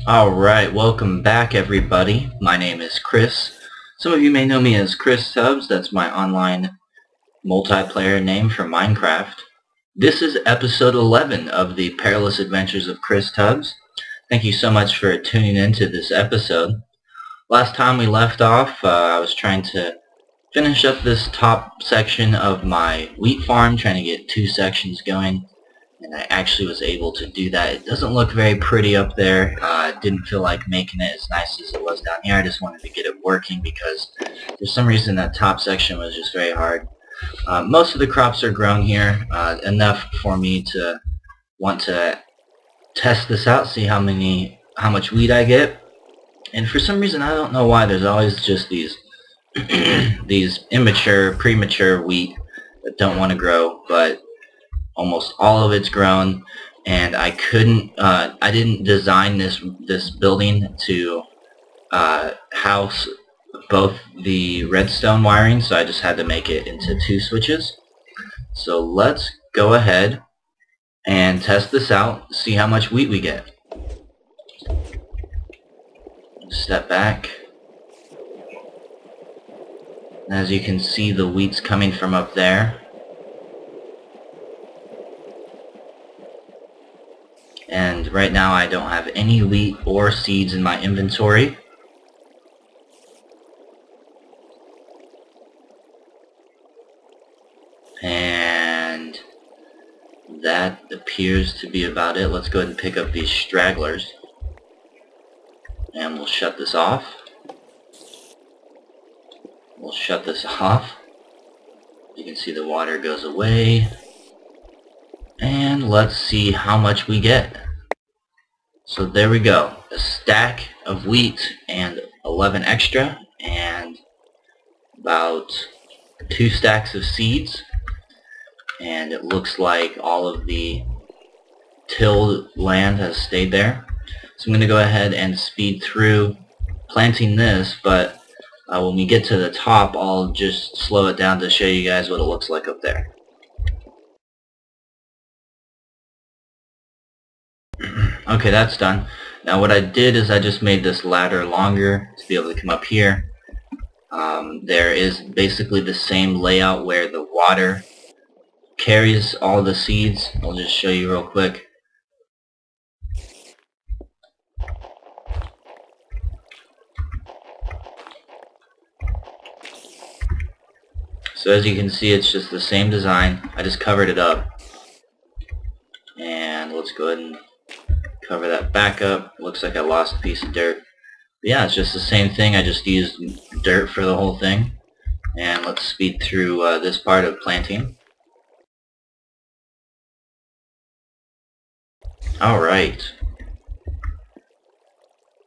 Alright, welcome back everybody. My name is Chris. Some of you may know me as Kristubs. That's my online multiplayer name for Minecraft. This is episode 11 of the Perilous Adventures of Kristubs. Thank you so much for tuning in to this episode. Last time we left off, I was trying to finish up this top section of my wheat farm, trying to get 2 sections going. And I actually was able to do that. It doesn't look very pretty up there. I didn't feel like making it as nice as it was down here. I just wanted to get it working because for some reason that top section was just very hard. Most of the crops are grown here, enough for me to want to test this out, see how much wheat I get. And for some reason, I don't know why, there's always just these these premature wheat that don't want to grow, but almost all of it's grown, and I didn't design this building to house both the redstone wiring, so I just had to make it into 2 switches. So let's go ahead and test this out, see how much wheat we get. Step back. As you can see, the wheat's coming from up there. And right now I don't have any wheat or seeds in my inventory. And that appears to be about it. Let's go ahead and pick up these stragglers. And we'll shut this off. You can see the water goes away. And let's see how much we get. So there we go. A stack of wheat and 11 extra, and about 2 stacks of seeds. And it looks like all of the tilled land has stayed there. So I'm going to go ahead and speed through planting this, but when we get to the top, I'll just slow it down to show you guys what it looks like up there. Okay, that's done. Now what I did is I just made this ladder longer to be able to come up here. There is basically the same layout where the water carries all the seeds. I'll just show you real quick. So as you can see, it's just the same design. I just covered it up. And let's go ahead and cover that back up. Looks like I lost a piece of dirt. But yeah, it's just the same thing. I just used dirt for the whole thing. And let's speed through this part of planting. Alright.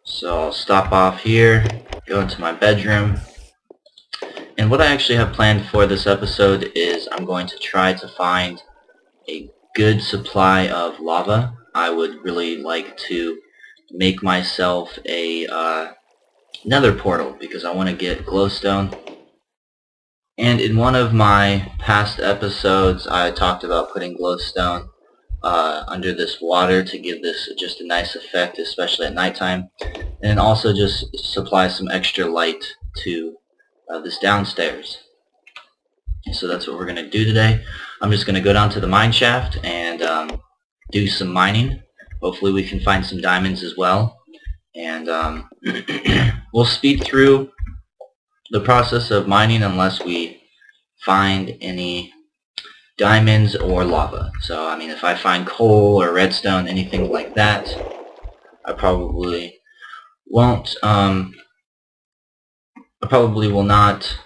So I'll stop off here, go into my bedroom. And what I actually have planned for this episode is I'm going to try to find a good supply of lava. I would really like to make myself a nether portal because I want to get glowstone. And in one of my past episodes I talked about putting glowstone under this water to give this just a nice effect, especially at nighttime, and also just supply some extra light to this downstairs. So that's what we're going to do today. I'm just going to go down to the mine shaft and do some mining. Hopefully we can find some diamonds as well. And we'll speed through the process of mining unless we find any diamonds or lava. So I mean, if I find coal or redstone, anything like that, I probably won't I probably will not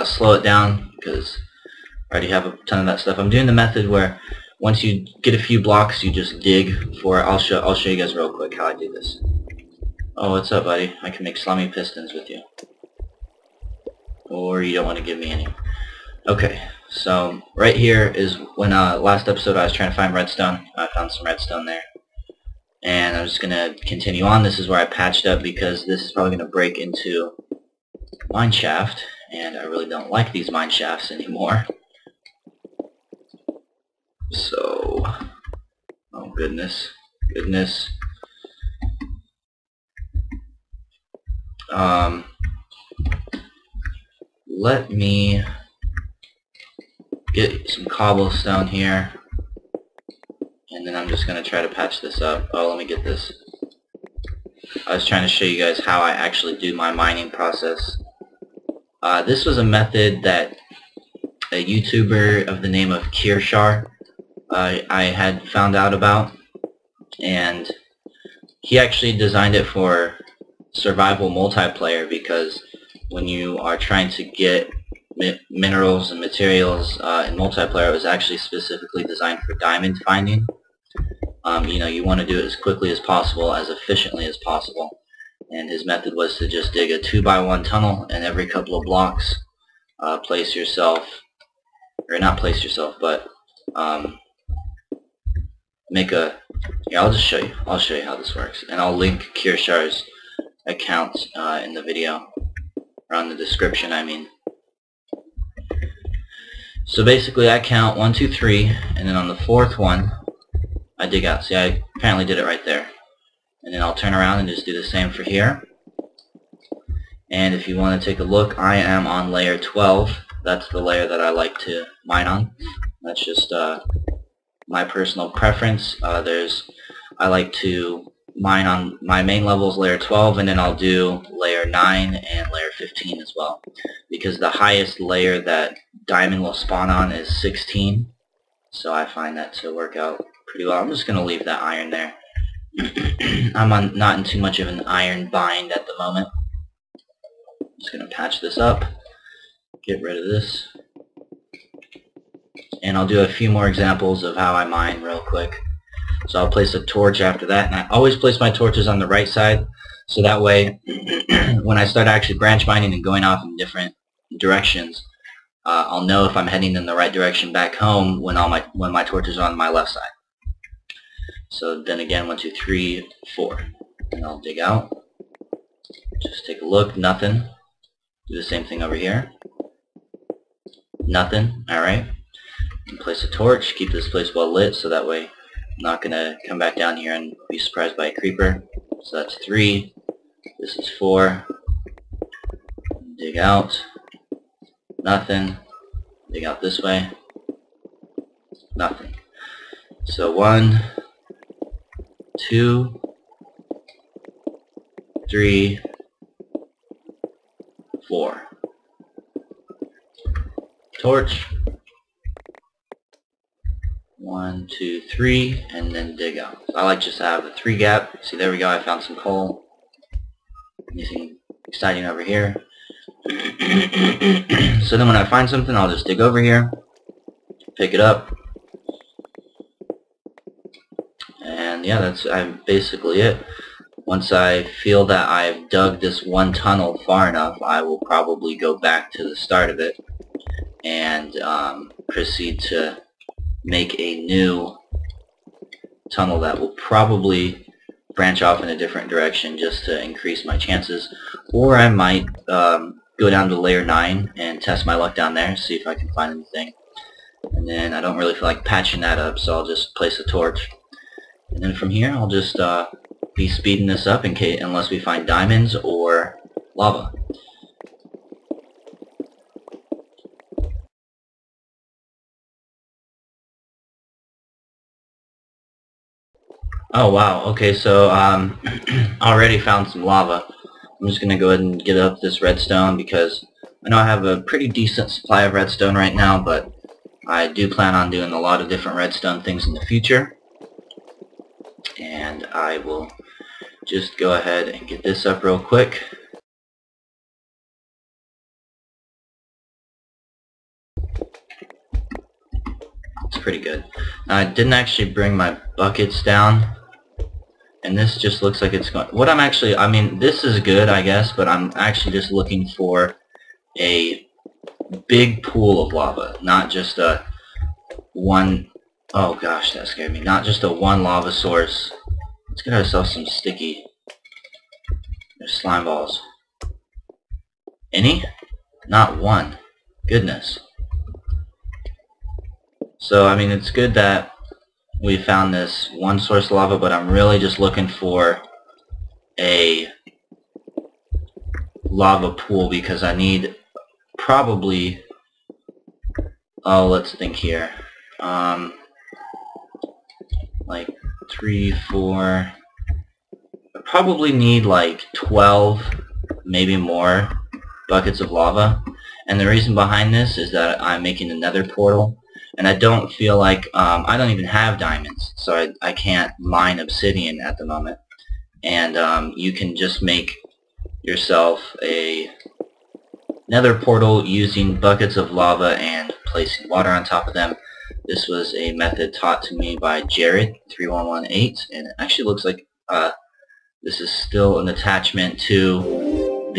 slow it down because I already have a ton of that stuff. I'm doing the method where once you get a few blocks, you just dig for it. I'll show you guys real quick how I do this. Oh, what's up, buddy? I can make slimy pistons with you. Or you don't want to give me any. Okay, so right here is when last episode I was trying to find redstone. I found some redstone there. And I'm just going to continue on. This is where I patched up because this is probably going to break into mine shaft, and I really don't like these mine shafts anymore. So, oh goodness. let me get some cobblestone here, and then I'm just going to try to patch this up. Oh, let me get this. I was trying to show you guys how I actually do my mining process. This was a method that a YouTuber of the name of Kirshar I had found out about, and he actually designed it for survival multiplayer, because when you are trying to get minerals and materials in multiplayer, it was actually specifically designed for diamond finding. You know, you want to do it as quickly as possible, as efficiently as possible, and his method was to just dig a 2x1 tunnel, and every couple of blocks place yourself, or not place yourself, but make a, yeah, I'll just show you. I'll show you how this works, and I'll link Kirshar's account in the video, or on the description, I mean. So basically I count 1, 2, 3, and then on the 4th one I dig out. See, I apparently did it right there. And then I'll turn around and just do the same for here. And if you want to take a look, I am on layer 12. That's the layer that I like to mine on. That's just my personal preference. I like to mine on my main levels, layer 12, and then I'll do layer 9 and layer 15 as well, because the highest layer that diamond will spawn on is 16, so I find that to work out pretty well. I'm just going to leave that iron there. I'm not in too much of an iron bind at the moment. I'm just going to patch this up, get rid of this, and I'll do a few more examples of how I mine real quick. So I'll place a torch after that, and I always place my torches on the right side, so that way when I start actually branch mining and going off in different directions, I'll know if I'm heading in the right direction back home when my torches are on my left side. So then again, 1, 2, 3, 4, and I'll dig out. Just take a look, nothing. Do the same thing over here. Nothing. All right. And place a torch. Keep this place well lit, so that way I'm not going to come back down here and be surprised by a creeper. So that's 3. This is 4. Dig out. Nothing. Dig out this way. Nothing. So 1, 2, 3, 4. Torch. 1, 2, 3, and then dig out. So I like just to have a 3 gap. See, there we go, I found some coal. Anything exciting over here? So then when I find something, I'll just dig over here, pick it up, and yeah, that's basically it. Once I feel that I've dug this one tunnel far enough, I will probably go back to the start of it and proceed to make a new tunnel that will probably branch off in a different direction just to increase my chances. Or I might go down to layer 9 and test my luck down there, see if I can find anything. And then I don't really feel like patching that up, so I'll just place a torch. And then from here I'll just be speeding this up in case, unless we find diamonds or lava. Oh wow, okay, so already found some lava. I'm just going to go ahead and get up this redstone, because I know I have a pretty decent supply of redstone right now, but I do plan on doing a lot of different redstone things in the future. And I will just go ahead and get this up real quick. It's pretty good. Now, I didn't actually bring my buckets down, and this just looks like it's going. What I'm actually, I mean, this is good, I guess, but I'm actually just looking for a big pool of lava, not just a one. Oh gosh, that scared me. Not just a one lava source. Let's get ourselves some sticky. There's slime balls. Any? Not one. Goodness. So, I mean, it's good that we found this one source of lava, but I'm really just looking for a lava pool because I need probably, oh, let's think here, like 3, 4, I probably need like 12, maybe more buckets of lava. And the reason behind this is that I'm making the nether portal, and I don't feel like, I don't even have diamonds, so I can't mine obsidian at the moment. And you can just make yourself a nether portal using buckets of lava and placing water on top of them. This was a method taught to me by Jared3118, and it actually looks like this is still an attachment to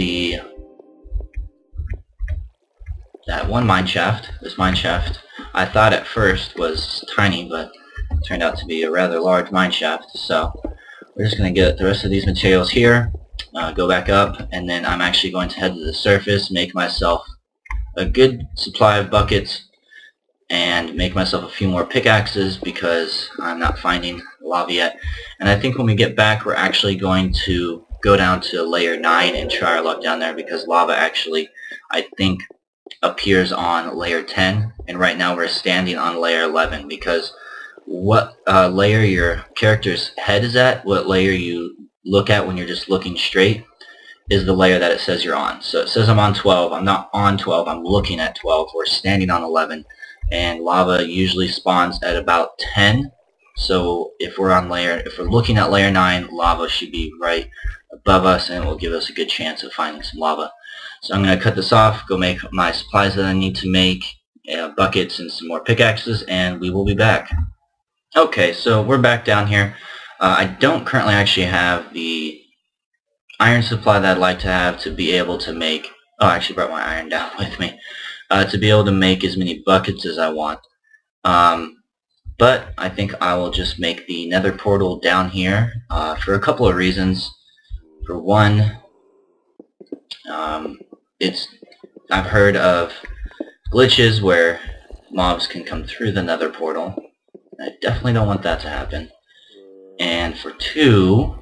that one mine shaft. This mine shaft, I thought at first was tiny, but it turned out to be a rather large mine shaft. So we're just going to get the rest of these materials here, go back up, and then I'm actually going to head to the surface, make myself a good supply of buckets, and make myself a few more pickaxes because I'm not finding lava yet. And I think when we get back, we're actually going to go down to layer 9 and try our luck down there, because lava actually, I think, appears on layer 10, and right now we're standing on layer 11, because what layer your character's head is at, what layer you look at when you're just looking straight, is the layer that it says you're on. So it says I'm on 12. I'm not on 12. I'm looking at 12. We're standing on 11. And lava usually spawns at about 10. So if we're looking at layer 9, lava should be right above us, and it will give us a good chance of finding some lava. So I'm going to cut this off, go make my supplies that I need to make, buckets and some more pickaxes, and we will be back. Okay, so we're back down here. I don't currently actually have the iron supply that I'd like to have to be able to make... Oh, I actually brought my iron down with me. To be able to make as many buckets as I want. But I think I will just make the nether portal down here for a couple of reasons. For one, I've heard of glitches where mobs can come through the nether portal. I definitely don't want that to happen. And for two,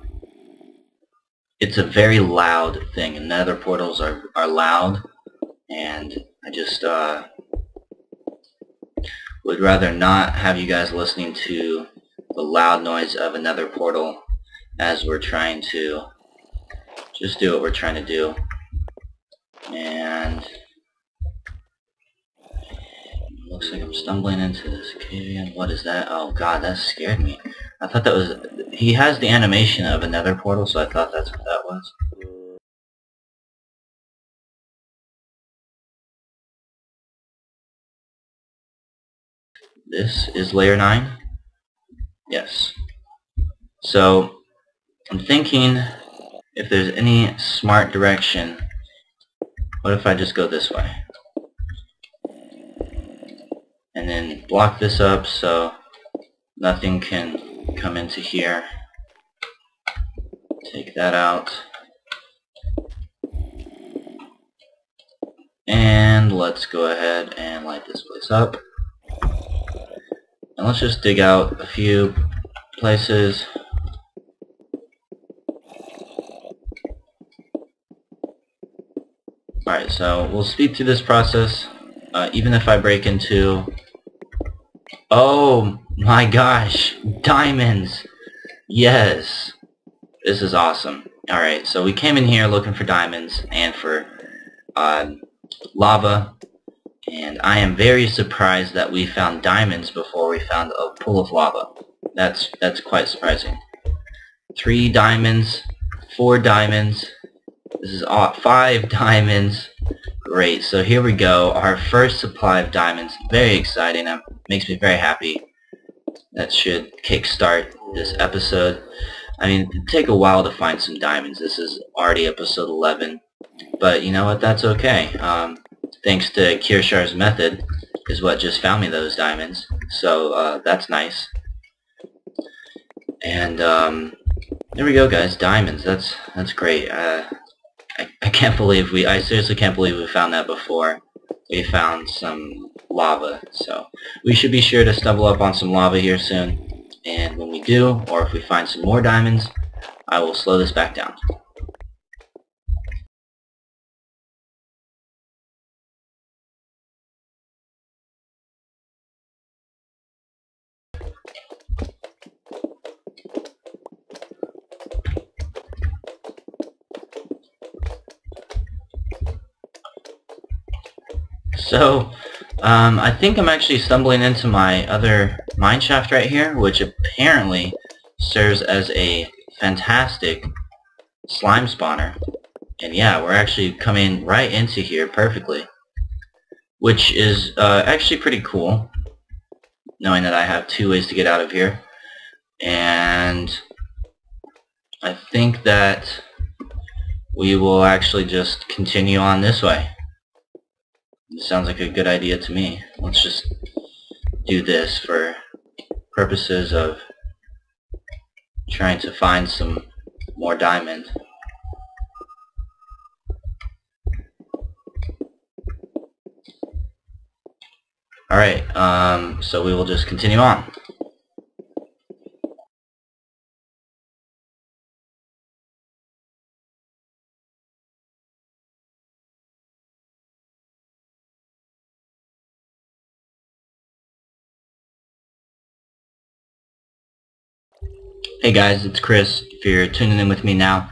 it's a very loud thing, and nether portals are loud, and I just would rather not have you guys listening to the loud noise of a nether portal as we're trying to just do what we're trying to do. And it looks like I'm stumbling into this cave. What is that? Oh god, that scared me. I thought that was... He has the animation of a nether portal, so I thought that's what that was. This is layer 9? Yes. So, I'm thinking if there's any smart direction, what if I just go this way? And then block this up so nothing can come into here. Take that out. And let's go ahead and light this place up. And let's just dig out a few places. Alright, so we'll speed through this process. Even if I break into... Oh my gosh! Diamonds! Yes! This is awesome. Alright, so we came in here looking for diamonds and for lava. And I am very surprised that we found diamonds before we found a pool of lava. That's quite surprising. 3 diamonds, 4 diamonds. This is 5 diamonds. Great, so here we go. Our first supply of diamonds. Very exciting. That makes me very happy. That should kickstart this episode. I mean, it'd take a while to find some diamonds. This is already episode 11. But you know what? That's okay. Thanks to Kirshar's method is what just found me those diamonds. So that's nice. And there we go, guys. Diamonds. That's great. I can't believe I seriously can't believe we found that before we found some lava. So we should be sure to stumble up on some lava here soon. And when we do, or if we find some more diamonds, I will slow this back down. So, I think I'm actually stumbling into my other mineshaft right here, which apparently serves as a fantastic slime spawner. And yeah, we're actually coming right into here perfectly, which is actually pretty cool, knowing that I have two ways to get out of here. And I think that we will actually just continue on this way. It sounds like a good idea to me. Let's just do this for purposes of trying to find some more diamond. Alright, so we will just continue on. Hey guys, it's Chris. If you're tuning in with me now,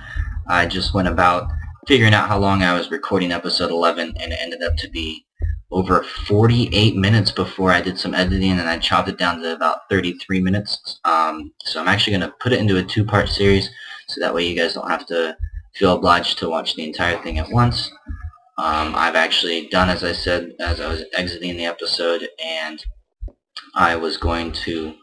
I just went about figuring out how long I was recording episode 11, and it ended up to be over 48 minutes before I did some editing, and I chopped it down to about 33 minutes. So I'm actually going to put it into a two-part series, so that way you guys don't have to feel obliged to watch the entire thing at once. I've actually done as I said as I was exiting the episode, and I was going to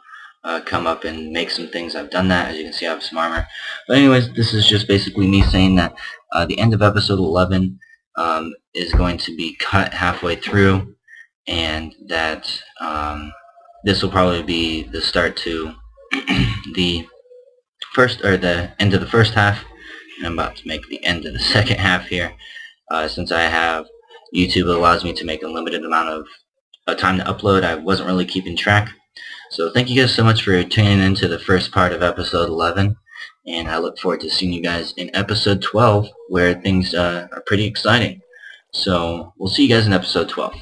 come up and make some things. I've done that. As you can see, I have some armor. But anyways, this is just basically me saying that the end of episode 11 is going to be cut halfway through, and that this will probably be the start to the end of the first half, and I'm about to make the end of the second half here, since I have YouTube allows me to make a limited amount of time to upload. I wasn't really keeping track. So thank you guys so much for tuning in to the first part of episode 11, and I look forward to seeing you guys in episode 12, where things are pretty exciting. So we'll see you guys in episode 12.